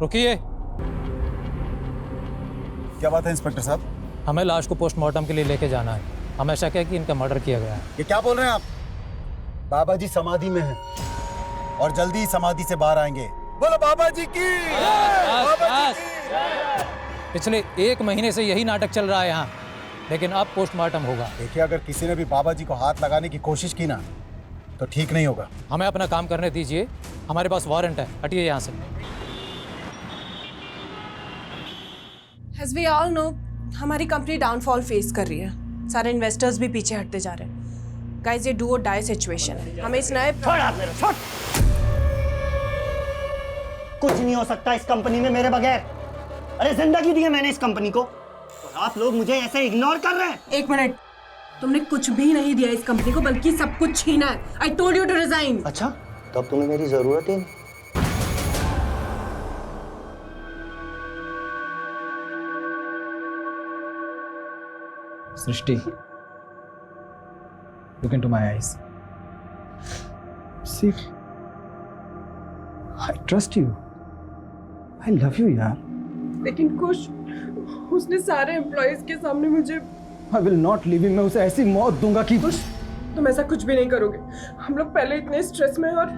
रुकिए। क्या बात है इंस्पेक्टर साहब? हमें लाश को पोस्टमार्टम के लिए लेके जाना है। हमें शक है कि इनका मर्डर किया गया है। ये क्या बोल रहे हैं आप? बाबा जी समाधि में हैं और जल्दी ही समाधि से बाहर आएंगे। बोलो बाबा जी की। बाबा जी की। पिछले 1 महीने से यही नाटक चल रहा है यहाँ, लेकिन अब पोस्टमार्टम होगा। देखिए, अगर किसी ने भी बाबा जी को हाथ लगाने की कोशिश की ना तो ठीक नहीं होगा। हमें अपना काम करने दीजिए, हमारे पास वारंट है। हटिए यहाँ से। As we all know, हमारी कंपनी डाउनफॉल फेस कर रही है। सारे इन्वेस्टर्स भी पीछे हटते जा रहे हैं। गाइस, ये डू और डाई सिचुएशन है। हमें इस नए कुछ नहीं हो सकता इस कंपनी में मेरे बगैर। अरे जिंदगी दी है मैंने इस कंपनी को और आप लोग मुझे ऐसे इग्नोर कर रहे हैं। 1 मिनट, तुमने कुछ भी नहीं दिया इस कंपनी को, बल्कि सब कुछ छीना है। I told you to resign। अच्छा, तब तुम्हें मेरी जरूरत ही नहीं। सृष्टि, look into my eyes. See, I trust you. I love you, यार। लेकिन कुछ उसने सारे एम्प्लॉइज के सामने मुझे I will not leave him. मैं उसे ऐसी मौत दूंगा कि तुम ऐसा कुछ भी नहीं करोगे। हम लोग पहले इतने स्ट्रेस में और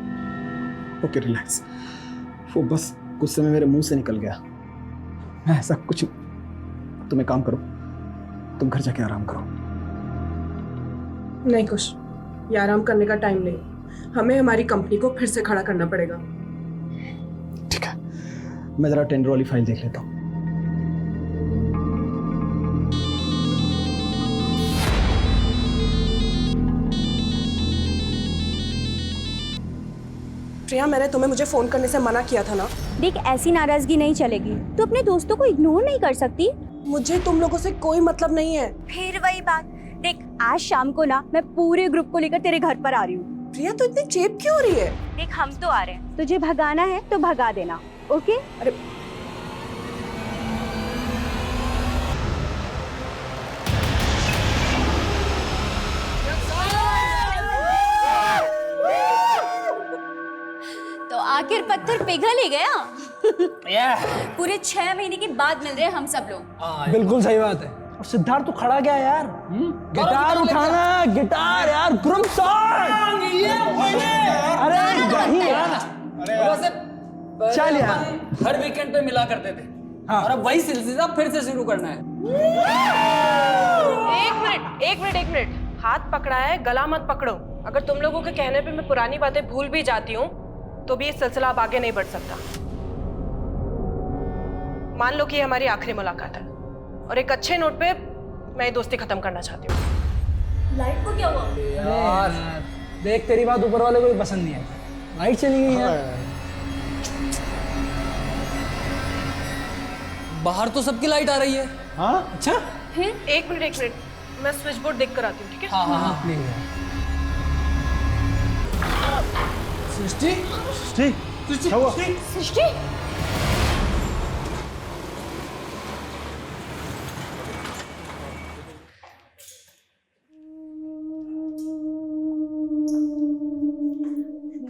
ओके रिलैक्स। वो बस गुस्से में मेरे मुंह से निकल गया। मैं ऐसा कुछ, तुम एक काम करो, तुम घर जाके आराम करो। नहीं कुछ, ये आराम करने का टाइम नहीं। हमें हमारी कंपनी को फिर से खड़ा करना पड़ेगा। ठीक है, मैं जरा टेंडर वाली फाइल देख लेता हूँ। प्रिया, मैंने तुम्हें मुझे फोन करने से मना किया था ना। देख, ऐसी नाराजगी नहीं चलेगी। तू अपने दोस्तों को इग्नोर नहीं कर सकती। मुझे तुम लोगों से कोई मतलब नहीं है। फिर वही बात। देख, आज शाम को ना मैं पूरे ग्रुप को लेकर तेरे घर पर आ रही हूँ। प्रिया, तो इतनी चेप क्यों हो रही है? देख, हम तो आ रहे हैं, तुझे भगाना है तो भगा देना, ओके? अरे तो आखिर पत्थर पिघल ही गया। पूरे 6 महीने के बाद मिल रहे हैं हम सब लोग। बिल्कुल सही बात है। और सिद्धार्थ, तू खड़ा गया यार। गिटार उठाना, गिटार यार, ग्रुप सॉन्ग। अरे यही यार। चल यार, हर वीकेंड पे मिला करते थे। हाँ। और अब वही सिलसिला फिर से शुरू करना है। एक मिनट, हाथ पकड़ा है, गला मत पकड़ो। अगर तुम लोगों के कहने पे मैं पुरानी बातें भूल भी जाती हूँ तो भी ये सिलसिला अब आगे नहीं बढ़ सकता। मान लो कि ये हमारी आखिरी मुलाकात है और एक अच्छे नोट पे मैं ये दोस्ती खत्म करना चाहती हूँ। लाइट को क्या हुआ? यार देख, तेरी बात ऊपर वाले को भी पसंद नहीं आई। लाइट चली गई यार। बाहर तो सबकी लाइट आ रही है। हाँ, अच्छा। एक मिनट, मैं स्विच बोर्ड देख कर आती हूँ, ठीक है? हाँ। सृष्टि, क्या हुआ? सृष्टि,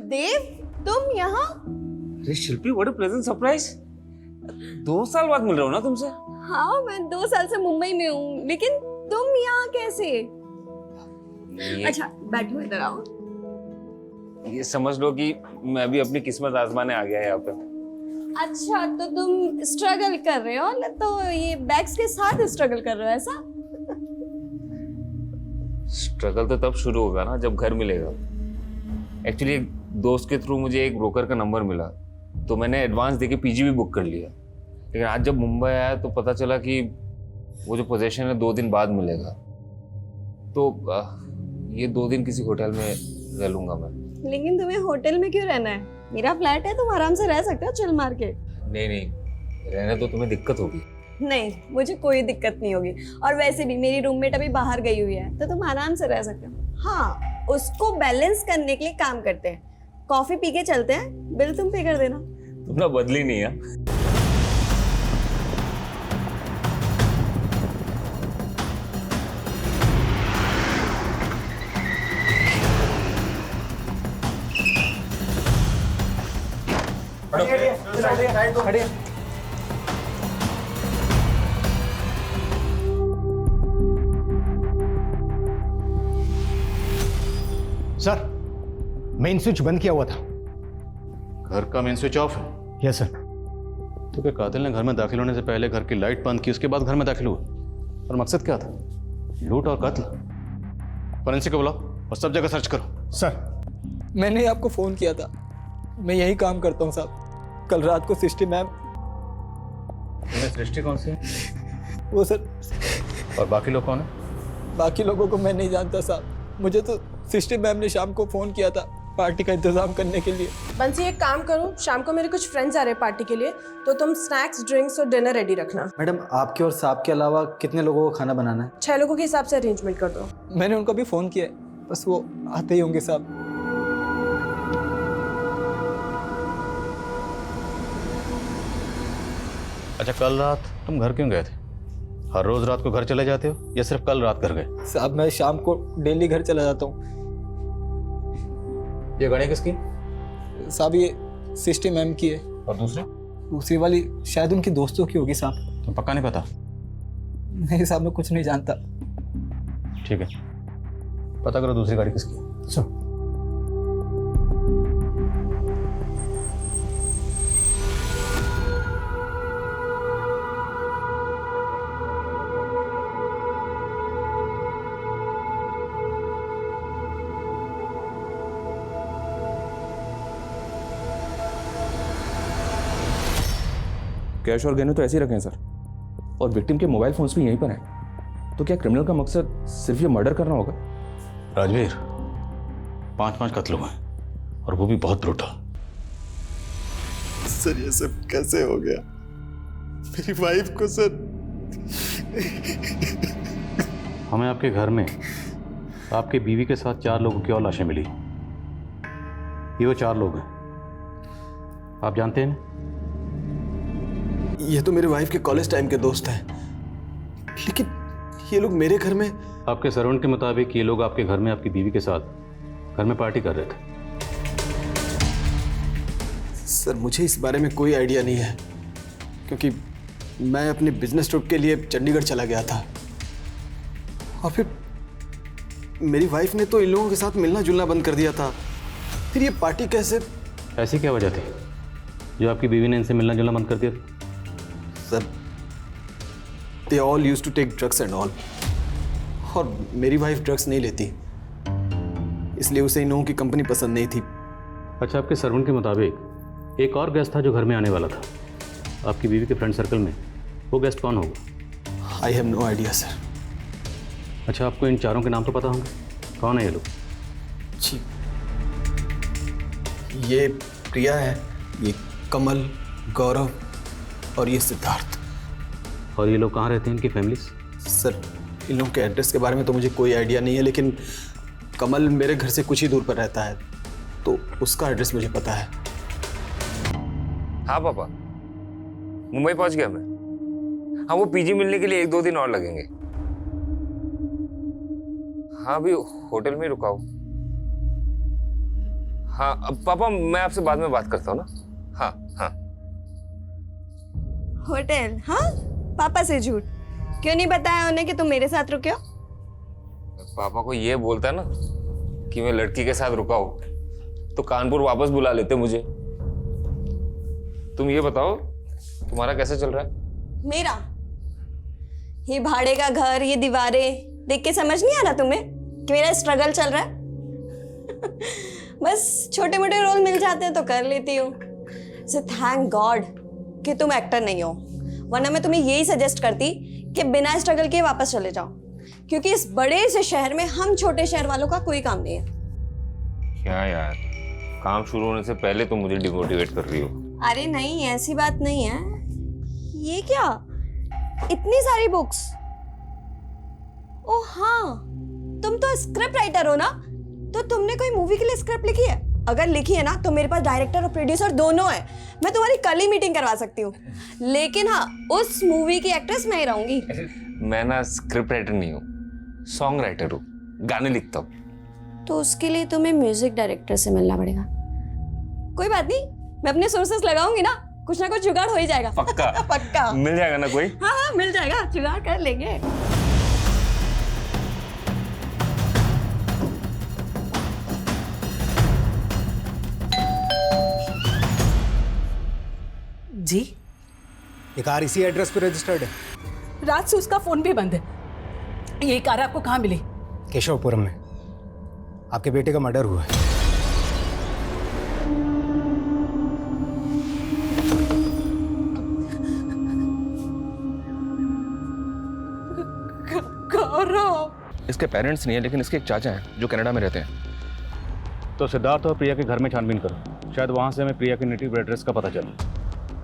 देव, तुम यहाँ? अरे शिल्पी, व्हाट अ प्लेजेंट सरप्राइज। 2 साल बाद मिल रहा हूँ ना तुमसे। हाँ, मैं 2 साल से मुंबई में हूँ, लेकिन तुम यहाँ कैसे? अच्छा, बैठो, इधर आओ। ये समझ लो कि मैं भी अपनी किस्मत आजमाने आ गया यहाँ पे। अच्छा, तो तुम स्ट्रगल कर रहे हो ना? तो ये बैग्स के साथ स्ट्रगल कर रहे हो ऐसा? स्ट्रगल तो तब शुरू होगा ना जब घर मिलेगा। एक्चुअली एक दोस्त के थ्रू मुझे एक ब्रोकर का नंबर मिला, तो मैंने एडवांस देके पीजी भी बुक कर लिया। लेकिन आज जब मुंबई आया तो पता चला कि वो जो पोजीशन है 2 दिन बाद मिलेगा। तो ये 2 दिन किसी होटल में रह लूंगा मैं। लेकिन तुम्हें होटल में क्यों रहना है? मेरा फ्लैट है, तुम आराम से रह सकते हो चिल मार के। नहीं, रहने तो तुम्हें दिक्कत होगी। नहीं, मुझे कोई दिक्कत नहीं होगी। और वैसे भी मेरी रूममेट अभी बाहर गई हुई है, तो तुम आराम से रह सकते हो। हाँ, उसको बैलेंस करने के लिए काम करते हैं। कॉफी पी के चलते हैं, बिल तुम पे कर देना। तुम ना बदली नहीं है। खड़े सर, मेन स्विच बंद किया हुआ था। घर का मेन स्विच ऑफ है? Yes sir. तो क्या कातिल ने घर में दाखिल होने से पहले घर की लाइट बंद की, उसके बाद घर में दाखिल हुआ? और मकसद क्या था? लूट और कत्ल? फोरेंसिक को बुलाओ और सब जगह सर्च करो। सर, मैंने आपको फोन किया था, मैं यही काम करता हूँ साहब। कल रात को सृष्टि मैम। सृष्टि कौन सी है? वो सर, और बाकी लोग कौन है? बाकी लोगों को मैं नहीं जानता साहब, मुझे तो सृष्टि मैम ने शाम को फोन किया था पार्टी का इंतजाम करने के लिए। बंसी एक काम करो, शाम को मेरे कुछ फ्रेंड्स आ रहे हैं पार्टी के लिए, तो तुम स्नैक्स, ड्रिंक्स और डिनर रेडी रखना। मैडम, आपके और साहब के अलावा कितने लोगों को खाना बनाना है? 6 लोगों के हिसाब से अरेंजमेंट कर दो। मैंने उनको भी फोन किया है, बस वो आते ही होंगे साहब। अच्छा, कल रात तुम घर क्यों गए थे? हर रोज रात को घर चले जाते हो या सिर्फ कल रात घर गए? साहब मैं शाम को डेली घर चला जाता हूँ। ये गाड़ी किसकी? साहब ये सृष्टि मैम की है। और दूसरी वाली शायद उनकी दोस्तों की होगी साहब। तुम पक्का नहीं पता? नहीं साहब, मैं कुछ नहीं जानता। ठीक है, पता करो दूसरी गाड़ी किसकी है। सर। कैश और गहने तो ऐसे ही रखे हैं सर, और विक्टिम के मोबाइल फोन्स भी यहीं पर हैं। तो क्या क्रिमिनल का मकसद सिर्फ ये मर्डर करना होगा? राजवीर, 5 कत्ल हुए हैं और वो भी बहुत ब्रूटल। सर ये सब कैसे हो गया? मेरी वाइफ को सर। हमें आपके घर में आपके बीवी के साथ 4 लोगों की और लाशें मिली। ये वो 4 लोग हैं, आप जानते हैं? ये तो मेरे वाइफ के कॉलेज टाइम के दोस्त हैं, लेकिन ये लोग मेरे घर में। आपके सर्वेंट के मुताबिक ये लोग आपके घर में आपकी बीवी के साथ घर में पार्टी कर रहे थे। सर मुझे इस बारे में कोई आइडिया नहीं है, क्योंकि मैं अपने बिजनेस ट्रिप के लिए चंडीगढ़ चला गया था, और फिर मेरी वाइफ ने तो इन लोगों के साथ मिलना जुलना बंद कर दिया था। फिर ये पार्टी कैसे? ऐसी क्या वजह थी जो आपकी बीवी ने इनसे मिलना जुलना बंद कर दिया? Sir, they all used to take drugs and all, और मेरी वाइफ ड्रग्स नहीं लेती, इसलिए उसे इन लोगों की कंपनी पसंद नहीं थी। अच्छा, आपके सर्वेंट के मुताबिक एक और गेस्ट था जो घर में आने वाला था आपकी बीवी के फ्रेंड सर्कल में, वो गेस्ट कौन होगा? I have no idea sir. अच्छा, आपको इन 4 के नाम तो पता होंगे, कौन है ये लोग? जी, ये प्रिया है, ये कमल, गौरव और ये सिद्धार्थ। और ये लोग कहाँ रहते हैं, इनकी फैमिलीज? सर इन लोगों के एड्रेस के बारे में तो मुझे कोई आइडिया नहीं है, लेकिन कमल मेरे घर से कुछ ही दूर पर रहता है, तो उसका एड्रेस मुझे पता है। हाँ पापा, मुंबई पहुंच गया मैं। हाँ, वो पीजी मिलने के लिए 1-2 दिन और लगेंगे। हाँ, अभी होटल में रुका हूँ। हाँ अब पापा, मैं आपसे बाद में बात करता हूँ ना। हाँ हाँ। होटल? हाँ, पापा से झूठ क्यों नहीं बताया उन्हें कि तुम मेरे साथ रुके हो? पापा को ये बोलता ना कि मैं लड़की के साथ रुका हूँ तो कानपुर वापस बुला लेते मुझे। तुम ये बताओ, तुम्हारा कैसे चल रहा है? मेरा? ये भाड़े का घर, ये दीवारें देख के समझ नहीं आ रहा तुम्हें कि मेरा स्ट्रगल चल रहा है? बस छोटे मोटे रोल मिल जाते हैं तो कर लेती हूँ। सो थैंक गॉड कि तुम एक्टर नहीं हो, वरना मैं तुम्हें यही सजेस्ट करती कि बिना स्ट्रगल के वापस चले जाओ, क्योंकि इस बड़े से शहर में हम छोटे शहर वालों का कोई काम नहीं है। क्या यार, काम शुरू होने से पहले तुम मुझे डिमोटिवेट कर रही हो। अरे नहीं, ऐसी बात नहीं है। ये क्या, इतनी सारी बुक्स? ओह हाँ, तुम तो स्क्रिप्ट राइटर हो ना, तो तुमने कोई मूवी के लिए स्क्रिप्ट लिखी है? अगर लिखी है ना तो मेरे पास डायरेक्टर और प्रोड्यूसर दोनों है, मैं तुम्हारी कल ही मीटिंग करवा सकती हूँ। लेकिन हाँ, उस मूवी की एक्ट्रेस मैं ही रहूंगी। मैं ना स्क्रिप्ट राइटर नहीं हूँ, सॉन्ग राइटर हूँ, गाने लिखता हूँ। तो उसके लिए तुम्हें म्यूजिक डायरेक्टर से मिलना पड़ेगा। कोई बात नहीं, मैं अपने सोर्सेस लगाऊंगी ना कुछ जुगाड़ हो ही जाएगा। पक्का? पक्का मिल जाएगा ना कोई? हाँ हाँ मिल जाएगा, जुगाड़ कर लेंगे। जी? ये कार इसी एड्रेस पे रजिस्टर्ड है? रात से उसका फोन भी बंद है। ये कार आपको कहाँ मिली? केशवपुरम में आपके बेटे का मर्डर हुआ है। गौरव। इसके पेरेंट्स नहीं है, लेकिन इसके एक चाचा हैं जो कनाडा में रहते हैं। तो सिद्धार्थ और प्रिया के घर में छानबीन करो, शायद वहाँ से हमें प्रिया के नेटिव एड्रेस का पता चले।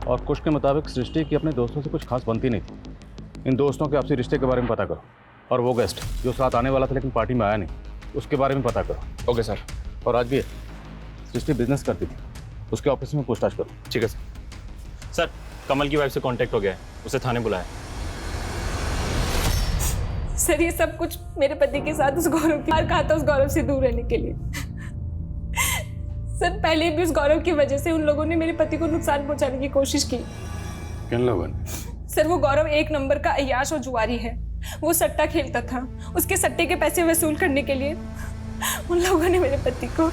और कुछ के मुताबिक सृष्टि की अपने दोस्तों से कुछ खास बनती नहीं थी। इन दोस्तों के आपसी रिश्ते के बारे में पता करो, और वो गेस्ट जो साथ आने वाला था लेकिन पार्टी में आया नहीं, उसके बारे में पता करो। Okay sir. और आज भी सृष्टि बिजनेस करती थी, उसके ऑफिस में पूछताछ करो। ठीक है सर। सर, कमल की वाइफ से कांटेक्ट हो गया है, उसे थाने बुलाया। सर, ये सब कुछ मेरे पति के साथ उस गौरव की बार कहा था उस गौरव से दूर रहने के लिए। सर, पहले भी उस गौरव की वजह से उन लोगों ने मेरे पति को नुकसान पहुंचाने की कोशिश की। किन लोगों ने? सर, वो गौरव एक नंबर का अय्याश और जुआरी है। वो सट्टा खेलता था। उसके सट्टे के पैसे वसूल करने के लिए उन लोगों ने मेरे पति को।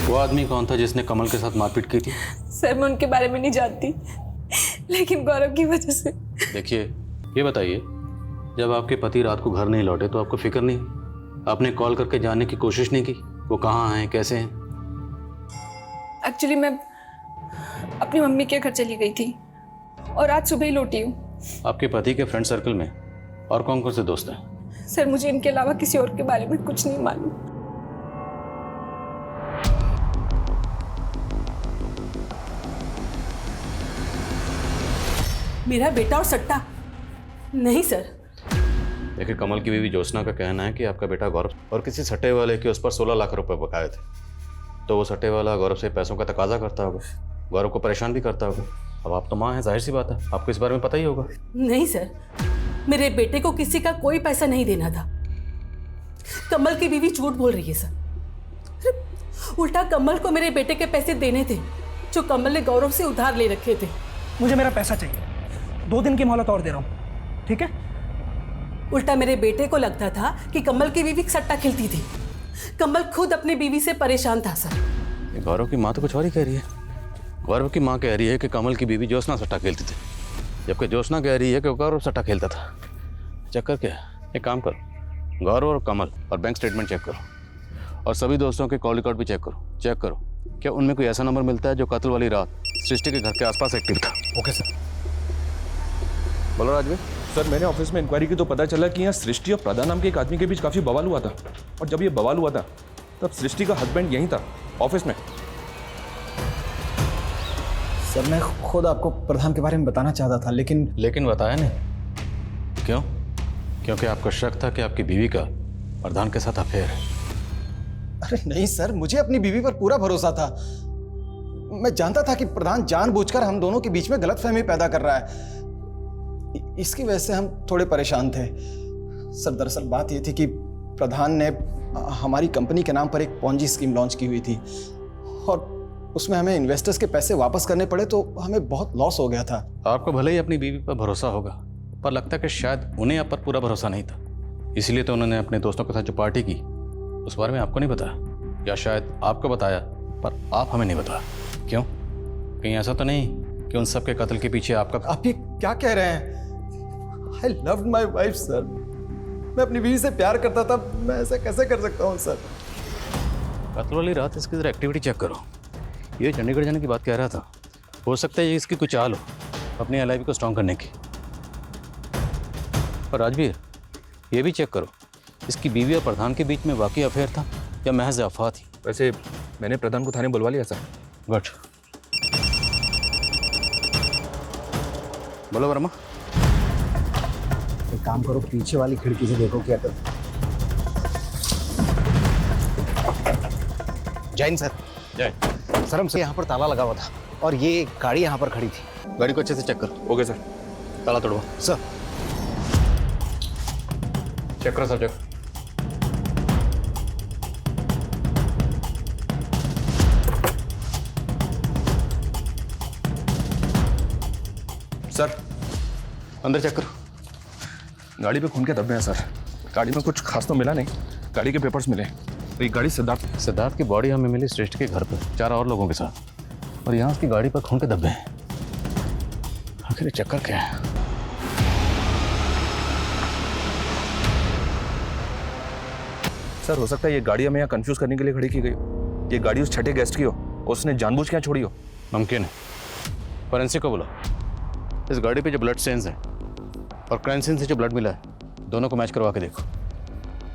वो आदमी कौन था जिसने कमल के साथ मारपीट की थी? सर, मैं उनके बारे में नहीं जानती, लेकिन गौरव की वजह से। देखिए, ये बताइए, जब आपके पति रात को घर नहीं लौटे तो आपको फिक्र नहीं? आपने कॉल करके जानने की कोशिश नहीं की वो कहाँ हैं, कैसे हैं? एक्चुअली मैं अपनी मम्मी के घर चली गई थी और आज सुबह ही लौटी हूँ। आपके पति के फ्रेंड सर्कल में और कौन कौन से दोस्त हैं? सर, मुझे इनके अलावा किसी और के बारे में कुछ नहीं मालूम। मेरा बेटा और सट्टा? नहीं सर। देखिए, कमल की बीवी ज्योत्सना का कहना है कि आपका बेटा गौरव और किसी सट्टे वाले के उस पर 16 लाख रुपए बकाए थे। तो वो सट्टे वाला गौरव से पैसों का तकाजा करता होगा, गौरव को परेशान भी करता होगा। अब आप तो माँ हैं, जाहिर सी बात है आपको इस बारे में पता ही होगा। नहीं सर, मेरे बेटे को किसी का कोई पैसा नहीं देना था। कमल की बीवी झूठ बोल रही है सर। उल्टा कमल को मेरे बेटे के पैसे देने थे जो कमल ने गौरव से उधार ले रखे थे। मुझे मेरा पैसा चाहिए, 2 दिन की मोहलत और दे रहा हूँ, ठीक है? उल्टा मेरे बेटे को लगता था कि कमल की बीवी सट्टा खेलती थी। कमल खुद अपनी बीवी से परेशान था सर। गौरव की माँ तो कुछ और ही कह रही है। गौरव की माँ कह रही है कि कमल की बीवी ज्योत्सना सट्टा खेलती थी, जबकि ज्योत्सना कह रही है कि गौरव सट्टा खेलता था। चक्कर क्या है? एक काम करो, गौरव और कमल और बैंक स्टेटमेंट चेक करो, और सभी दोस्तों के कॉल रिकॉर्ड भी चेक करो क्या उनमें कोई ऐसा नंबर मिलता है जो कत्ल वाली रात सृष्टि के घर के आसपास एक्टिव था। Okay sir. बोलो राजवीर। सर, मैंने ऑफिस में इंक्वायरी की तो पता चला कि यहाँ सृष्टि और प्रधान नाम के एक आदमी के बीच काफ़ी बवाल हुआ था, और जब ये बवाल हुआ था तब सृष्टि का हस्बैंड यहीं था ऑफिस में। सर, मैं खुद आपको प्रधान के बारे में बताना चाहता था, लेकिन बताया नहीं। क्यों? क्योंकि आपको शक था कि आपकी बीवी का प्रधान के साथ अफेयर है। अरे नहीं सर, मुझे अपनी बीवी पर पूरा भरोसा था। मैं जानता था कि प्रधान जानबूझकर हम दोनों के बीच में गलतफहमी पैदा कर रहा है। इसकी वजह से हम थोड़े परेशान थे। सर, दरअसल बात यह थी कि प्रधान ने हमारी कंपनी के नाम पर एक पॉन्जी स्कीम लॉन्च की हुई थी, और उसमें हमें इन्वेस्टर्स के पैसे वापस करने पड़े तो हमें बहुत लॉस हो गया था। आपको भले ही अपनी बीवी पर भरोसा होगा, पर लगता है कि शायद उन्हें आप पर पूरा भरोसा नहीं था, इसलिए तो उन्होंने अपने दोस्तों के साथ जो पार्टी की उस बारे में आपको नहीं बताया, या शायद आपको बताया पर आप हमें नहीं बताया। क्यों? कहीं ऐसा तो नहीं कि उन सब के कत्ल के पीछे आपका? आप ये क्या कह रहे हैं? I loved my wife, sir. मैं अपनी बीवी से प्यार करता था, मैं ऐसा कैसे कर सकता हूँ सर? कत्ल वाली रात इसकी जरा एक्टिविटी चेक करो। ये चंडीगढ़ जाने की बात कह रहा था, हो सकता है ये इसकी कुछ चाल हो अपनी एलआईबी को स्ट्रॉन्ग करने की। और राजवीर, ये भी चेक करो, इसकी बीवी और प्रधान के बीच में वाकई अफेयर था या महज अफवाह थी? वैसे मैंने प्रधान को थाने बुलवा लिया सर। गुड। बोलो वर्मा। एक काम करो, पीछे वाली खिड़की से देखो क्या कर। जैन सर। जय सर, हमसे यहाँ पर ताला लगा हुआ था और ये गाड़ी यहाँ पर खड़ी थी। गाड़ी को अच्छे से चेक करो। Okay sir. ताला तोड़वा सर। चेक करो सर, चेक। सर, अंदर चेक करो। गाड़ी पे खून के धब्बे हैं सर। गाड़ी में कुछ खास तो मिला नहीं, गाड़ी के पेपर्स मिले। तो ये गाड़ी सिद्धार्थ की बॉडी हमें मिली श्रेष्ठ के घर पर 4 और लोगों के साथ, और यहाँ उसकी गाड़ी पर खून के धब्बे हैं। आखिर ये चक्कर क्या है? सर हो सकता है ये गाड़ी हमें यहाँ कंफ्यूज करने के लिए खड़ी की गई हो। ये गाड़ी उस छठे गेस्ट की हो, उसने जानबूझ के यहाँ छोड़ी हो। मुमकिन है। फॉरेंसिक को बुला। इस गाड़ी पे जो ब्लड स्टेन्स हैं और क्राइम सीन से जो ब्लड मिला है दोनों को मैच करवा के देखो।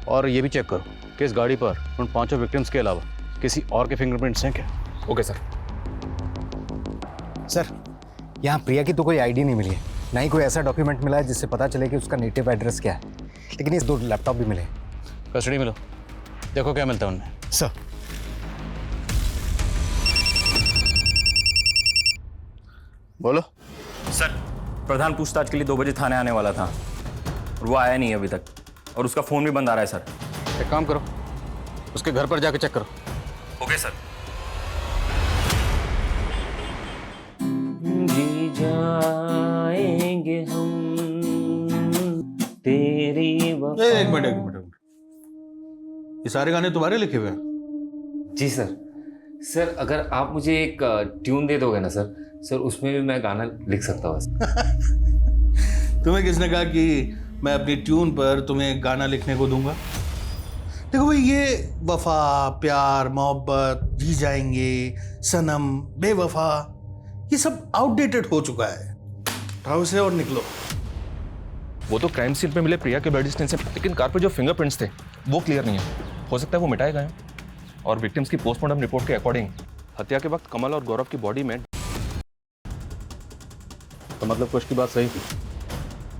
और ये भी चेक करो कि इस गाड़ी पर उन 5 विक्टिम्स के अलावा किसी और के फिंगरप्रिंट्स हैं क्या। Okay sir. सर यहाँ प्रिया की तो कोई आईडी नहीं मिली है, ना ही कोई ऐसा डॉक्यूमेंट मिला है जिससे पता चले कि उसका नेटिव एड्रेस क्या है। लेकिन इस 2 लैपटॉप भी मिले। कस्टडी में लो, देखो क्या मिलता है उनमें। सर बोलो। सर प्रधान पूछताछ के लिए 2 बजे थाने आने वाला था और वो आया नहीं अभी तक, और उसका फोन भी बंद आ रहा है सर। एक काम करो, उसके घर पर जाके चेक करो। Okay sir. जी जाएंगे हम तेरी एक मिनट, ये सारे गाने तुम्हारे लिखे हुए हैं? जी सर। सर अगर आप मुझे एक ट्यून दे दोगे ना सर उसमें भी मैं गाना लिख सकता हूँ। तुम्हें किसने कहा कि मैं अपनी ट्यून पर तुम्हें गाना लिखने को दूंगा? देखो भाई, ये वफा, प्यार, मोहब्बत, जी जाएंगे, सनम, बेवफा, ये सब आउटडेटेड हो चुका है। उठाओ इसे और निकलो। वो तो क्राइम सीन पे मिले प्रिया के ब्लड स्टेन्स हैं, लेकिन कार पे जो फिंगरप्रिंट्स थे वो क्लियर नहीं है। हो सकता है वो मिटाए गए हैं। और विक्टिम्स की पोस्टमार्टम रिपोर्ट के अकॉर्डिंग हत्या के वक्त कमल और गौरव की बॉडी में तो मतलब कुछ की बात सही थी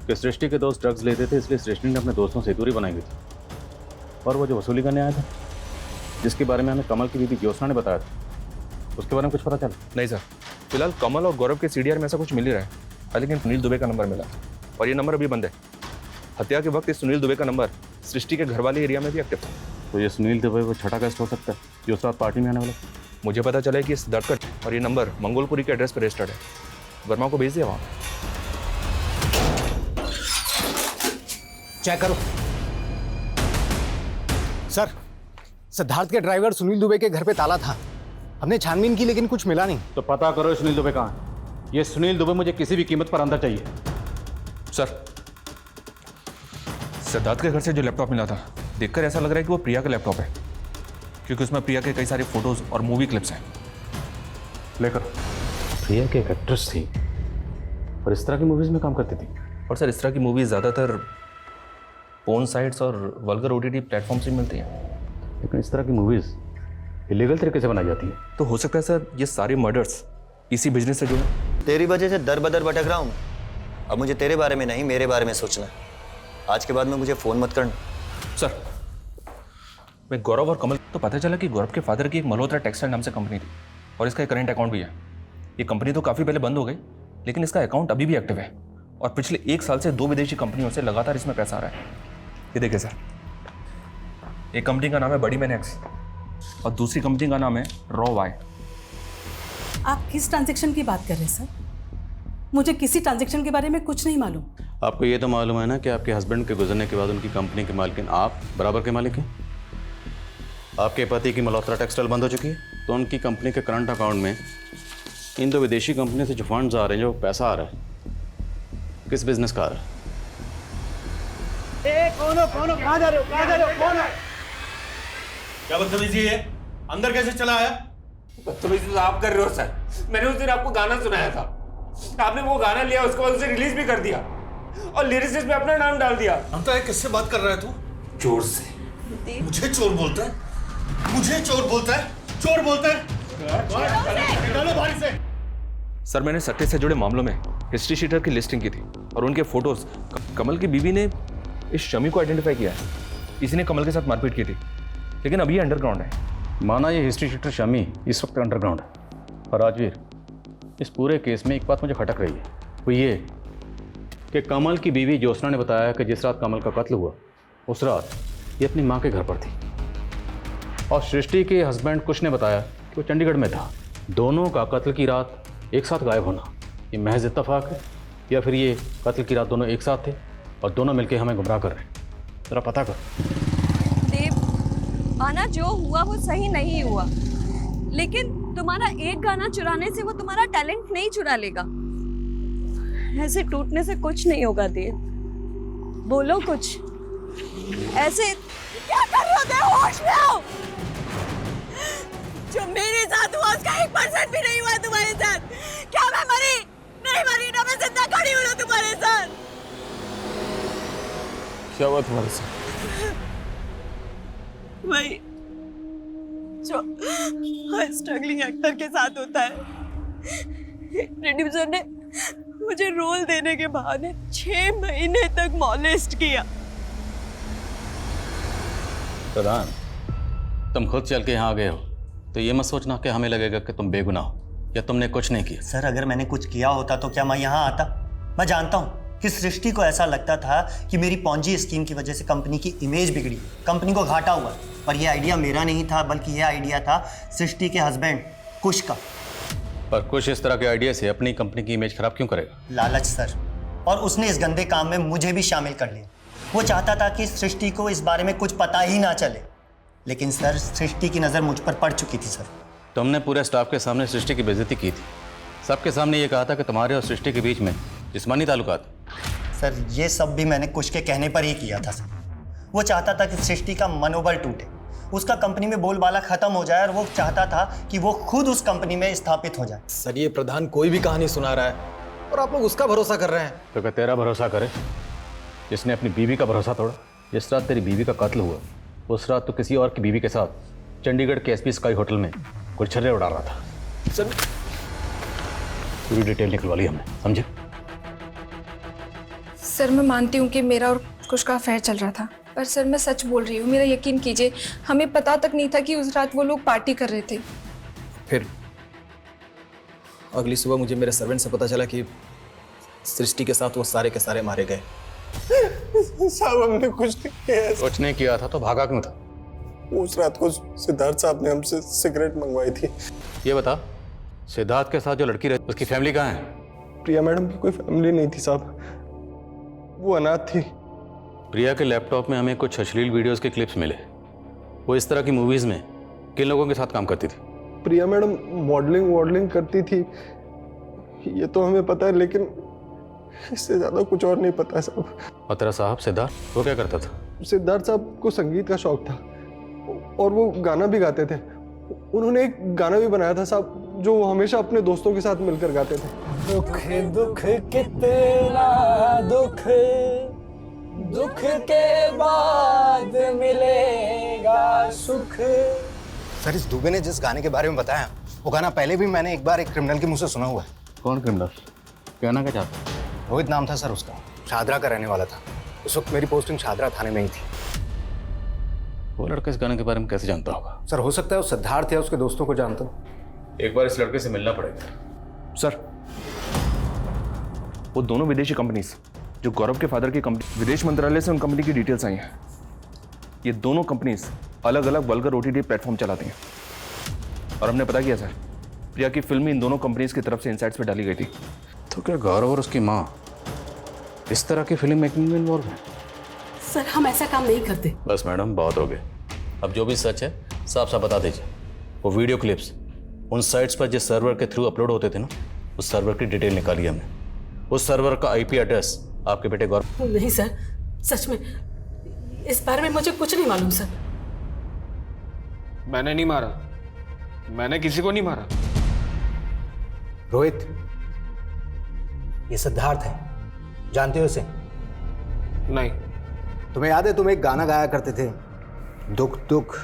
कि सृष्टि के दोस्त ड्रग्स लेते थे, इसलिए सृष्टि ने अपने दोस्तों से दूरी बनाई हुई थी। और वो जो वसूली करने आया था, जिसके बारे में हमें कमल की बीवी ज्योत्सना ने बताया था, उसके बारे में कुछ पता चला? नहीं सर, फिलहाल कमल और गौरव के सीडीआर में ऐसा कुछ मिल ही रहा है, लेकिन सुनील दुबे का नंबर मिला और ये नंबर अभी बंद है। हत्या के वक्त इस सुनील दुबे का नंबर सृष्टि के घर वाले एरिया में भी एक्टिव था। तो ये सुनील दुबे वो छठा गेस्ट हो सकता है जो उस रात पार्टी में आने वाला? मुझे पता चला है कि इस दरकट और ये नंबर मंगोलपुरी के एड्रेस पर रजिस्टर्ड है। वर्मा को भेज दिया वहाँ। चेक करो। सर सिद्धार्थ के ड्राइवर सुनील दुबे के घर पे ताला था। हमने छानबीन की लेकिन कुछ मिला नहीं। तो पता करो सुनील दुबे कहाँ है। ये सुनील दुबे मुझे किसी भी कीमत पर अंदर चाहिए। सर सिद्धार्थ के घर से जो लैपटॉप मिला था, देखकर ऐसा लग रहा है कि वो प्रिया का लैपटॉप है, क्योंकि उसमें प्रिया के कई सारे फोटोज और मूवी क्लिप्स हैं। लेकर प्रिया की एक एक्ट्रेस थी और इस तरह की मूवीज में काम करती थी। और सर इस तरह की मूवीज ज़्यादातर पोर्न साइट्स और वल्गर ओटीटी प्लेटफॉर्म से मिलती हैं। लेकिन इस तरह की मूवीज इलीगल तरीके से बनाई जाती है। तो हो सकता है सर ये सारे मर्डर्स इसी बिजनेस से जुड़े। तेरी वजह से दर बदर भटक रहा हूँ। अब मुझे तेरे बारे में नहीं, मेरे बारे में सोचना है। आज के बाद में मुझे फ़ोन मत करना। सर मैं गौरव और कमल, तो पता चला कि गौरव के फादर की एक मल्होत्रा टेक्सटाइल नाम से कंपनी थी और इसका एक करेंट अकाउंट भी है। ये कंपनी तो काफ़ी पहले बंद हो गई, लेकिन इसका अकाउंट अभी भी एक्टिव है और पिछले 1 साल से 2 विदेशी कंपनियों से लगातार इसमें पैसा आ रहा है। ये देखिए सर, एक कंपनी का नाम है बड़ी मैन एक्स और दूसरी कंपनी का नाम है रॉ वाई। आप किस ट्रांजैक्शन की बात कर रहे हैं सर? मुझे किसी ट्रांजैक्शन के बारे में कुछ नहीं मालूम। आपको ये तो मालूम है ना कि आपके हस्बैंड के गुजरने के बाद उनकी कंपनी के मालिक आप बराबर के मालिक हैं। आपके पति की मल्होत्रा टेक्सटाइल बंद हो चुकी है, तो उनकी कंपनी के करंट अकाउंट में इन 2 विदेशी कंपनी से जो फंड्स आ रहे हैं, जो पैसा आ रहा है, किस बिजनेस का आ रहा है? कौन हो? कहाँ जा रहे हो? कौन है? क्या बदतमीजी है? अंदर कैसे चला आया? बदतमीजी तो आप कर रहे हो सर। मैंने उस दिन आपको गाना सुनाया था, आपने वो गाना लिया, उसके बाद उसे रिलीज भी कर दिया और लिरिसिस्ट में अपना नाम डाल दिया। अंता है, किससे बात कर रहा है तू? चोर से। मुझे चोर बोलता है? मुझे चोर बोलता है? चोर बोलता है? निकालो बाहर से। सर मैंने सट्टे से जुड़े मामलों में हिस्ट्री शीटर की लिस्टिंग की थी और उनके फोटोज कमल की बीवी ने इस शमी को आइडेंटिफाई किया है। इसी ने कमल के साथ मारपीट की थी, लेकिन अभी ये अंडरग्राउंड है। माना ये हिस्ट्री शीटर शमी इस वक्त अंडरग्राउंड है, और राजवीर इस पूरे केस में एक बात मुझे खटक रही है, वो ये कि कमल की बीवी ज्योत्सना ने बताया कि जिस रात कमल का कत्ल हुआ उस रात ये अपनी माँ के घर पर थी, और सृष्टि के हस्बैंड कुश ने बताया कि वो चंडीगढ़ में था। दोनों का कत्ल की रात एक साथ गायब होना, ये महज इत्तेफाक है या फिर ये कत्ल की रात दोनों एक साथ थे और दोनों मिलकर हमें गुमराह कर रहे हैं? जरा पता कर। देव, आना जो हुआ वो सही नहीं हुआ, लेकिन तुम्हारा एक गाना चुराने से वो तुम्हारा टैलेंट नहीं चुरा लेगा। ऐसे टूटने से कुछ नहीं होगा देव, बोलो कुछ। ऐसे क्या कर रहे हो देव? होश में आओ। जो मेरे साथ हुआ उसका 1% भी नहीं हुआ तुम्हारे साथ। क्या मैं मरी? नहीं मरी ना, मैं जिंदा खड़ी हूँ ना तुम्हारे साथ। क्या हुआ तुम्हारे साथ? वही जो हर स्ट्रगलिंग एक्टर के साथ होता है। प्रोड्यूसर ने मुझे रोल देने के बहाने 6 महीने तक मॉलेस्ट किया। प्रधान, तुम खुद चल के यहाँ आ गए हो तो ये मत सोचना कि हमें लगेगा कि तुम बेगुनाह हो या तुमने कुछ नहीं किया। सर अगर मैंने कुछ किया होता तो क्या मैं यहाँ आता? मैं जानता हूँ कि सृष्टि को ऐसा लगता था कि मेरी पॉन्जी स्कीम की वजह से कंपनी की इमेज बिगड़ी, कंपनी को घाटा हुआ। पर यह आइडिया मेरा नहीं था, बल्कि यह आइडिया था सृष्टि के हस्बैंड कुश का। पर कुछ इस तरह के आइडिया से अपनी कंपनी की इमेज खराब क्यों करेगा? लालच सर, और उसने इस गंदे काम में मुझे भी शामिल कर लिया। वो चाहता था कि सृष्टि को इस बारे में कुछ पता ही ना चले, लेकिन सर सृष्टि की नज़र मुझ पर पड़ चुकी थी। सर तुमने पूरे स्टाफ के सामने सृष्टि की बेइज्जती की थी, सबके सामने ये कहा था कि तुम्हारे और सृष्टि के बीच में जिस्मानी ताल्लुकात। सर ये सब भी मैंने कुश के कहने पर ही किया था। सर वो चाहता था कि सृष्टि का मनोबल टूटे, उसका कंपनी में बोलबाला खत्म हो जाए, और वो चाहता था कि वो खुद उस कंपनी में स्थापित हो जाए। सर ये प्रधान कोई भी कहानी सुना रहा है और आप लोग उसका भरोसा कर रहे हैं। तो क्या तेरा भरोसा करे जिसने अपनी बीवी का भरोसा तोड़ा? जिस रात तेरी बीवी का कत्ल हुआ उस रात तो किसी और की बीवी के साथ चंडीगढ़ के एसपी स्काई होटल में गुलछर्रे उड़ा रहा था। सर पूरी डिटेल निकलवा ली हमने, समझे? सर मैं मानती हूँ कि मेरा और कुश का अफेयर चल रहा था, पर सर मैं सच बोल रही हूँ, मेरा यकीन कीजिए, हमें पता तक नहीं था कि उस रात वो लोग पार्टी कर रहे थे। फिर अगली सुबह मुझे मेरे सर्वेंट से पता चला कि सृष्टि के साथ वो सारे के सारे मारे गए। साहब हमने कुछ नहीं किया। कुछ नहीं किया था तो भागा क्यों था? उस रात को सिद्धार्थ साहब ने हमसे सिगरेट मंगवाई थी। ये बता, सिद्धार्थ के साथ जो लड़की रहती उसकी फैमिली कहाँ है? प्रिया मैडम की कोई फैमिली नहीं थी साहब, वो अनाथ थी। प्रिया के लैपटॉप में हमें कुछ अश्लील वीडियोस के क्लिप्स मिले। वो इस तरह की मूवीज में किन लोगों के साथ काम करती थी? प्रिया मैडम मॉडलिंग करती थी, ये तो हमें पता है, लेकिन इससे ज्यादा कुछ और नहीं पता है साहब। और तेरा साहब सिद्धार्थ, वो क्या करता था? सिद्धार्थ साहब को संगीत का शौक था और वो गाना भी गाते थे। उन्होंने एक गाना भी बनाया था साहब, जो वो हमेशा अपने दोस्तों के साथ मिलकर गाते थे। दुख दुख कितना दुख, दुख के बाद मिलेगा सुख। सर इस दुबे ने जिस गाने के बारे में बताया, वो गाना पहले भी मैंने एक बार एक क्रिमिनल के मुंह से सुना हुआ है। कौन क्रिमिनल? कहना क्या चाहता? रोहित नाम था सर उसका, शादरा का रहने वाला था। उस वक्त मेरी पोस्टिंग शादरा थाने में ही थी। वो लड़का इस गाने के बारे में कैसे जानता होगा? सर हो सकता है वो सिद्धार्थ या उसके दोस्तों को जानता हो। एक बार इस लड़के से मिलना पड़ेगा। सर वो दोनों विदेशी कंपनीज जो गौरव के फादर की कंपनी, विदेश मंत्रालय से उन कंपनी की डिटेल्स आई हैं। ये दोनों कंपनीज अलग अलग वल्गर ओटीटी प्लेटफॉर्म चलाती हैं, और हमने पता किया सर, प्रिया की फिल्म इन दोनों कंपनीज की तरफ से इनसाइट्स पे डाली गई थी। तो क्या गौरव और उसकी माँ इस तरह की फिल्म मेकिंग में इन्वॉल्व है? सर हम ऐसा काम नहीं करते। बस मैडम बहुत हो गए, अब जो भी सच है साफ साफ बता दीजिए। वो वीडियो क्लिप्स उन साइट्स पर जिस सर्वर के थ्रू अपलोड होते थे ना, उस सर्वर की डिटेल निकाली हमने। उस सर्वर का आईपी एड्रेस आपके बेटे गौरव। नहीं सर, सच में इस बारे में मुझे कुछ नहीं मालूम सर। मैंने नहीं मारा, मैंने किसी को नहीं मारा। रोहित, ये सिद्धार्थ है, जानते हो इसे? नहीं। तुम्हें याद है तुम एक गाना गाया करते थे, दुख दुख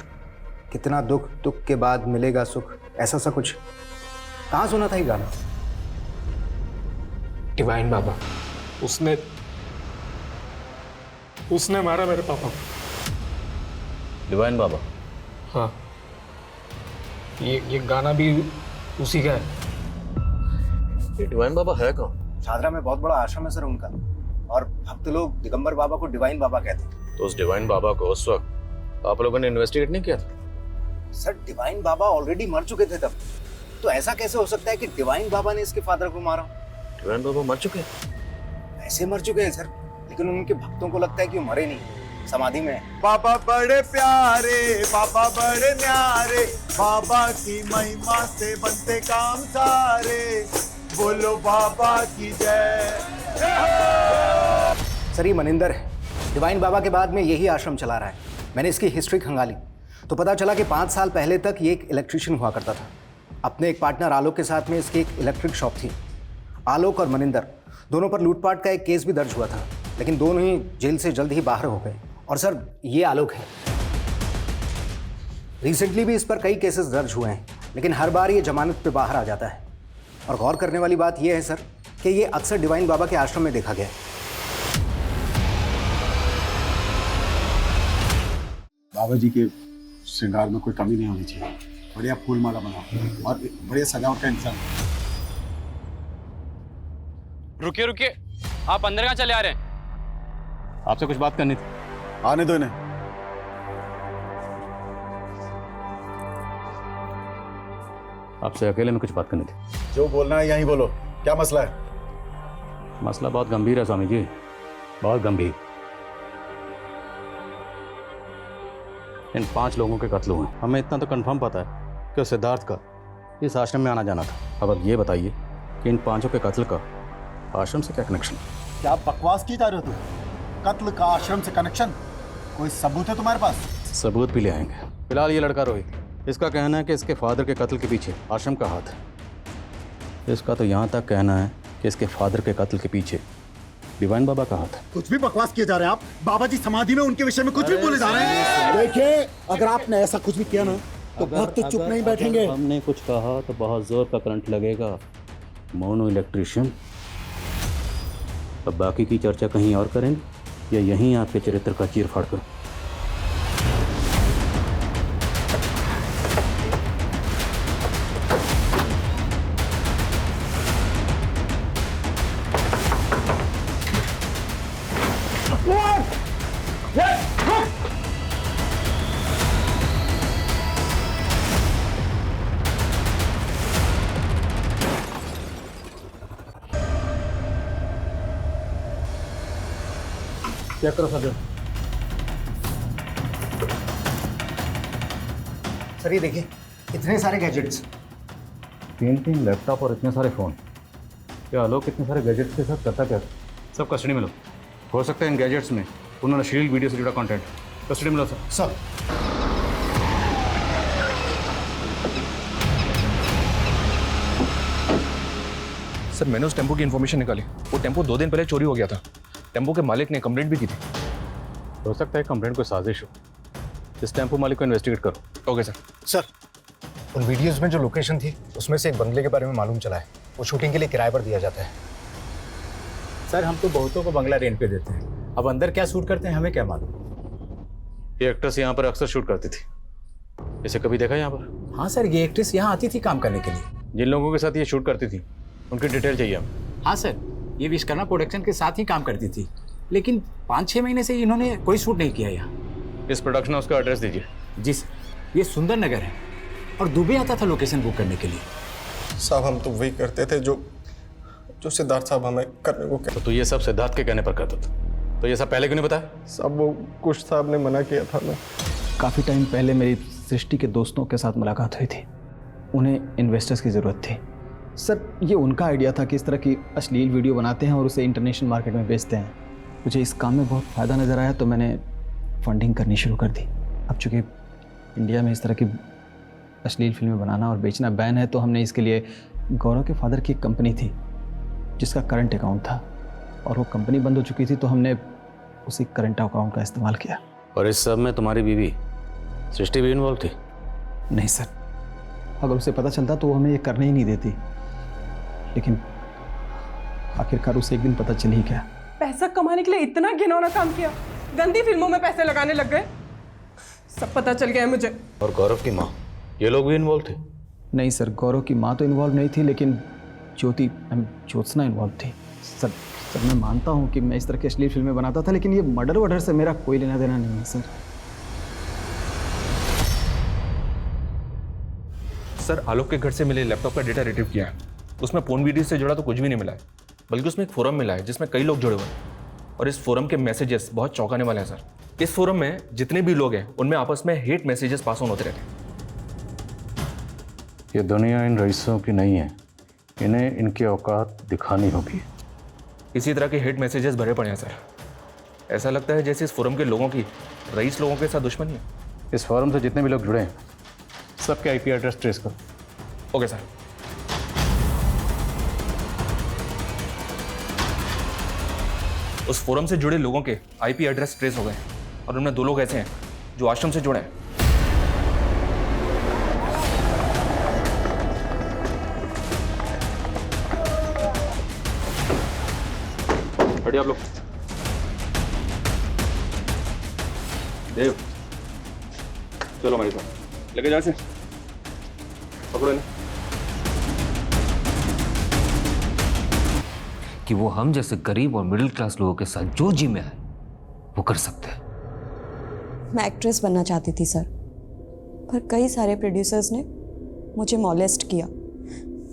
कितना दुख, दुख के बाद मिलेगा सुख, ऐसा सा कुछ? कहाँ सुना था ये गाना? डिवाइन बाबा, उसने मारा मेरे पापा को। डिवाइन बाबा? हाँ, ये गाना भी उसी का है। ये डिवाइन बाबा है कौन? शादरा में बहुत बड़ा आश्रम है सर उनका, और भक्त लोग दिगंबर बाबा को डिवाइन बाबा कहते हैं। तो उस डिवाइन बाबा को उस वक्त आप लोगों ने इन्वेस्टिगेट नहीं किया था? सर डिवाइन बाबा ऑलरेडी मर चुके थे तब, तो ऐसा कैसे हो सकता है कि डिवाइन बाबा ने इसके फादर को मारा? डिवाइन बाबा मर चुके हैं? ऐसे मर चुके हैं सर, लेकिन उनके भक्तों को लगता है कि वो मरे नहीं, समाधि में है। बाबा बड़े प्यारे, बाबा बड़े न्यारे, बाबा की महिमा से बनते काम सारे, बोलो बाबा की जय। सर ये मनिंदर है, डिवाइन बाबा के बाद में यही आश्रम चला रहा है। मैंने इसकी हिस्ट्री खंगाली तो पता चला कि 5 साल पहले तक ये एक इलेक्ट्रिशियन हुआ करता था। अपने एक पार्टनर आलोक के साथ में इसकी एक इलेक्ट्रिक शॉप थी। आलोक और मनिंदर दोनों पर लूटपाट का एक केस भी दर्ज हुआ था, लेकिन दोनों ही जेल से जल्द ही बाहर हो गए। और सर ये आलोक है, रिसेंटली भी इस पर कई केसेस दर्ज हुए हैं, लेकिन हर बार ये जमानत पे बाहर आ जाता है। और गौर करने वाली बात यह है सर कि ये अक्सर डिवाइन बाबा के आश्रम में देखा गया है। बाबा जी के श्रृंगार में कोई कमी नहीं होनी चाहिए। बढ़िया फूल माला बनाओ और बढ़िया सजावट का इंतजाम। रुकिए रुकिए, आप अंदर कहाँ चले आ रहे हैं? आपसे कुछ बात करनी थी। आने दो इन्हें। आपसे अकेले में कुछ बात करनी थी। जो बोलना है यहीं बोलो। क्या मसला है? मसला बहुत गंभीर है स्वामी जी, बहुत गंभीर। इन 5 लोगों के कत्ल हुए। हमें इतना तो कंफर्म पता है कि सिद्धार्थ का इस आश्रम में आना जाना था। अब ये बताइए कि इन 5 के कत्ल का आश्रम से क्या कनेक्शन? क्या बकवास की जा रहे हो तुम? कत्ल का आश्रम से कनेक्शन? कोई सबूत है तुम्हारे पास? सबूत भी ले आएंगे। फिलहाल ये लड़का रोहित, इसका कहना है कि इसके फादर के कत्ल के पीछे आश्रम का हाथ है। इसका तो यहाँ तक कहना है कि इसके फादर के कत्ल के पीछे डिवाइन बाबा का हाथ है। कुछ भी बकवास किए जा रहे हैं आप। बाबा जी समाधि में उनके विषय में कुछ भी बोले जा रहे हैं। देखिए, अगर आपने ऐसा कुछ भी किया ना तो भक्त चुप नहीं बैठेंगे। हमने कुछ कहा तो बहुत जोर का करंट लगेगा। Mono electrician. अब बाकी की चर्चा कहीं और करेंगे या यहीं आपके चरित्र का चीर फाड़ करूं? चेक करो सर। सर ये देखिए, इतने सारे गैजेट्स। 3 लैपटॉप और इतने सारे फ़ोन। क्या आलोक इतने सारे गैजेट्स के साथ करता क्या? सब कस्टडी में लो। हो सकता है इन गैजेट्स में उन्होंने अश्लील वीडियो से जुड़ा कंटेंट। कस्टडी में लो सर। सर मैंने उस टेम्पो की इन्फॉर्मेशन निकाली। वो टेम्पो 2 दिन पहले चोरी हो गया था। टेम्पो के मालिक ने कंप्लेंट भी की थी। हो सकता है कंप्लेंट कोई साजिश हो। इस टेम्पो मालिक को इन्वेस्टिगेट करो। Okay sir. सर उन वीडियोस में जो लोकेशन थी उसमें से एक बंगले के बारे में मालूम चला है। वो शूटिंग के लिए किराए पर दिया जाता है। सर हम तो बहुतों को बंगला रेंट पे देते हैं, अब अंदर क्या शूट करते हैं हमें क्या मालूम। ये एक्ट्रेस यहाँ पर अक्सर शूट करती थी। इसे कभी देखा यहाँ पर? हाँ सर, ये एक्ट्रेस यहाँ आती थी काम करने के लिए। जिन लोगों के साथ ये शूट करती थी उनकी डिटेल चाहिए हमें। हाँ सर, ये विश्वकर्मा प्रोडक्शन के साथ ही काम करती थी, लेकिन 5-6 महीने से इन्होंने कोई शूट नहीं किया यहाँ। इस प्रोडक्शन हाउस का एड्रेस दीजिए। जी सर, ये सुंदर नगर है और दुबई आता था लोकेशन बुक करने के लिए। साहब हम तो वही करते थे जो सिद्धार्थ साहब हमें करने को कहते। तो ये सब सिद्धार्थ के कहने पर करता था। तो ये सब पहले क्यों नहीं बताया? साहब वो कुछ साहब ने मना किया था ना। काफ़ी टाइम पहले मेरी सृष्टि के दोस्तों के साथ मुलाकात हुई थी। उन्हें इन्वेस्टर्स की ज़रूरत थी। सर ये उनका आइडिया था कि इस तरह की अश्लील वीडियो बनाते हैं और उसे इंटरनेशनल मार्केट में बेचते हैं। मुझे इस काम में बहुत फ़ायदा नज़र आया तो मैंने फंडिंग करनी शुरू कर दी। अब चूँकि इंडिया में इस तरह की अश्लील फिल्में बनाना और बेचना बैन है तो हमने इसके लिए गौरव के फादर की एक कंपनी थी जिसका करंट अकाउंट था और वो कंपनी बंद हो चुकी थी तो हमने उसी करंट अकाउंट का इस्तेमाल किया। और इस सब में तुम्हारी बीवी सृष्टि भी इन्वॉल्व थी? नहीं सर, अगर उसे पता चलता तो वो हमें ये करने ही नहीं देती, लेकिन आखिरकार उसे एक दिन पता चल ही गया। पैसा कमाने के लिए इतना घिनौना काम किया, गंदी फिल्मों में पैसे लगाने लग गए, सब पता चल गया है मुझे। और गौरव की माँ, ये लोग भी इन्वॉल्व थे? नहीं सर, गौरव की माँ तो इन्वॉल्व नहीं थी, लेकिन ज्योत्सना इन्वॉल्व थी। सर मैं मानता हूँ कि मैं इस तरह की अश्लील फिल्में बनाता था, लेकिन ये मर्डर वर्डर से मेरा कोई लेना देना नहीं है सर। सर आलोक के घर से मिले लैपटॉप का डेटा रिट्रीव किया है। उसमें फोन वीडियो से जुड़ा तो कुछ भी नहीं मिला है, बल्कि उसमें एक फोरम मिला है जिसमें कई लोग जुड़े हुए हैं और इस फोरम के मैसेजेस बहुत चौंकाने वाले हैं सर। इस फोरम में जितने भी लोग हैं उनमें आपस में हेट मैसेजेस पास ऑन होते रहते हैं। ये दुनिया इन रईसों की नहीं है, इन्हें इनकी औकात दिखानी होगी। इसी तरह के हेट मैसेजेस भरे पड़े हैं सर। ऐसा लगता है जैसे इस फोरम के लोगों की रईस लोगों के साथ दुश्मनी है। इस फोरम से जितने भी लोग जुड़े हैं सबके आईपी एड्रेस ट्रेस करो। Okay sir. उस फोरम से जुड़े लोगों के आईपी एड्रेस ट्रेस हो गए और उनमें 2 लोग ऐसे हैं जो आश्रम से जुड़े हैं। बढ़िया आप लोग। देव चलो हमारे साथ लेके जा से पकड़ो इन्हें। कि वो हम जैसे गरीब और मिडिल क्लास लोगों के साथ जो जी में है वो कर सकते हैं। मैं एक्ट्रेस बनना चाहती थी सर, पर कई सारे प्रोड्यूसर्स ने मुझे मॉलेस्ट किया,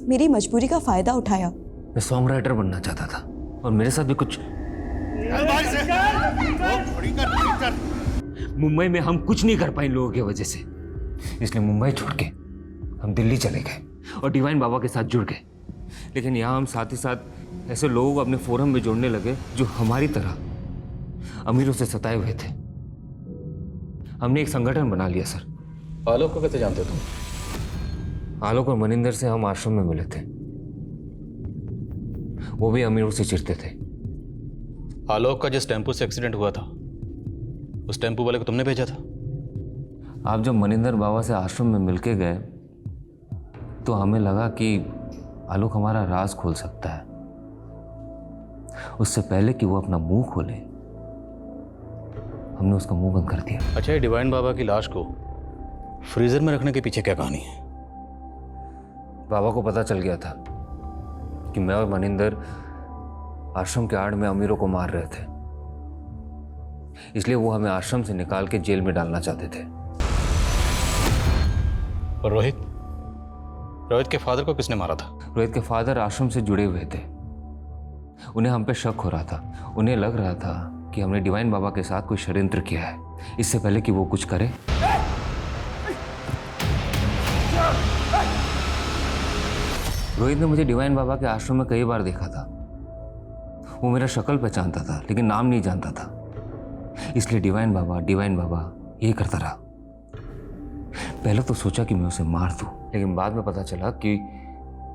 मेरी मजबूरी का फायदा उठाया। मैं सॉन्ग राइटर बनना चाहता था और मेरे साथ भी कुछ। मुंबई में हम कुछ नहीं कर पाए इन लोगों की वजह से, इसलिए मुंबई छोड़ के हम दिल्ली चले गए और डिवाइन बाबा के साथ जुड़ गए। लेकिन यहाँ हम साथ ही साथ ऐसे लोगों को अपने फोरम में जोड़ने लगे जो हमारी तरह अमीरों से सताए हुए थे। हमने एक संगठन बना लिया सर। आलोक को कैसे जानते तुम? आलोक और मनिंदर से हम आश्रम में मिले थे। वो भी अमीरों से चिढ़ते थे। आलोक का जिस टेम्पो से एक्सीडेंट हुआ था उस टेम्पो वाले को तुमने भेजा था? आप जब मनिंदर बाबा से आश्रम में मिलके गए तो हमें लगा कि आलोक हमारा राज खोल सकता है। उससे पहले कि वो अपना मुंह खोले हमने उसका मुंह बंद कर दिया। अच्छा, ये डिवाइन बाबा की लाश को फ्रीजर में रखने के पीछे क्या कहानी है? बाबा को पता चल गया था कि मैं और मनिंदर आश्रम के आड़ में अमीरों को मार रहे थे, इसलिए वो हमें आश्रम से निकाल के जेल में डालना चाहते थे। और रोहित के फादर को किसने मारा था? रोहित के फादर आश्रम से जुड़े हुए थे। उन्हें हम पे शक हो रहा था। उन्हें लग रहा था कि हमने डिवाइन बाबा के साथ कोई षड्यंत्र किया है इससे पहले कि वो कुछ करे। रोहित ने मुझे डिवाइन बाबा के आश्रम में कई बार देखा था। वो मेरा शक्ल पहचानता था लेकिन नाम नहीं जानता था, इसलिए डिवाइन बाबा यही करता रहा। पहले तो सोचा कि मैं उसे मार दूं, लेकिन बाद में पता चला कि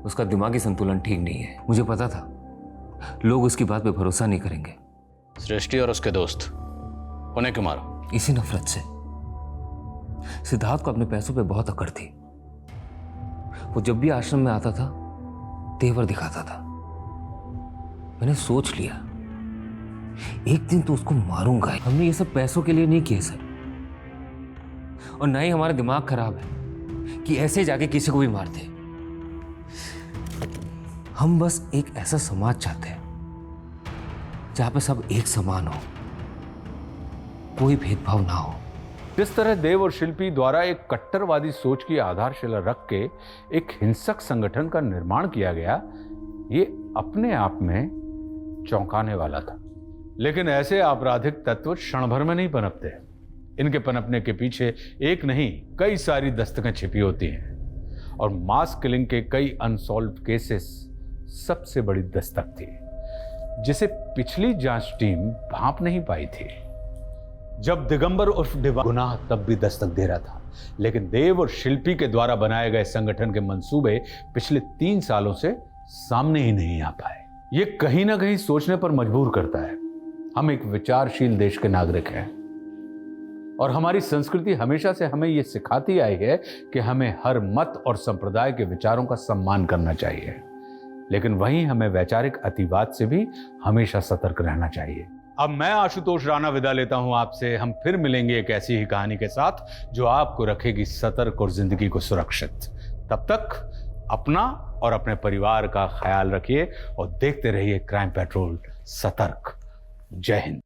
उसका दिमागी संतुलन ठीक नहीं है। मुझे पता था लोग उसकी बात पे भरोसा नहीं करेंगे। सृष्टि और उसके दोस्त उन्हें क्यों मारा? इसी नफरत से। सिद्धार्थ को अपने पैसों पे बहुत अकड़ थी। वो जब भी आश्रम में आता था तेवर दिखाता था। मैंने सोच लिया एक दिन तो उसको मारूंगा। हमने ये सब पैसों के लिए नहीं किए सर, और ना ही हमारा दिमाग खराब है कि ऐसे जाके किसी को भी मारते। हम बस एक ऐसा समाज चाहते हैं जहां पे सब एक समान हो, कोई भेदभाव ना हो। जिस तरह देव और शिल्पी द्वारा एक कट्टरवादी सोच की आधारशिला रख के एक हिंसक संगठन का निर्माण किया गया, ये अपने आप में चौंकाने वाला था। लेकिन ऐसे आपराधिक तत्व क्षण भर में नहीं पनपते। इनके पनपने के पीछे एक नहीं कई सारी दस्तकें छिपी होती हैं, और मास किलिंग के कई अनसॉल्व्ड केसेस सबसे बड़ी दस्तक थी, जिसे पिछली जांच टीम भांप नहीं पाई थी। जब दिगंबर उर्फ गुनाह तब भी दस्तक दे रहा था, लेकिन देव और शिल्पी के द्वारा बनाए गए संगठन के मंसूबे पिछले 3 सालों से सामने ही नहीं आ पाए। ये कहीं ना कहीं सोचने पर मजबूर करता है। हम एक विचारशील देश के नागरिक हैं, और हमारी संस्कृति हमेशा से हमें यह सिखाती आई है कि हमें हर मत और संप्रदाय के विचारों का सम्मान करना चाहिए, लेकिन वहीं हमें वैचारिक अतिवाद से भी हमेशा सतर्क रहना चाहिए। अब मैं आशुतोष राणा विदा लेता हूं आपसे। हम फिर मिलेंगे एक ऐसी ही कहानी के साथ जो आपको रखेगी सतर्क और जिंदगी को सुरक्षित। तब तक अपना और अपने परिवार का ख्याल रखिए और देखते रहिए क्राइम पेट्रोल। सतर्क। जय हिंद।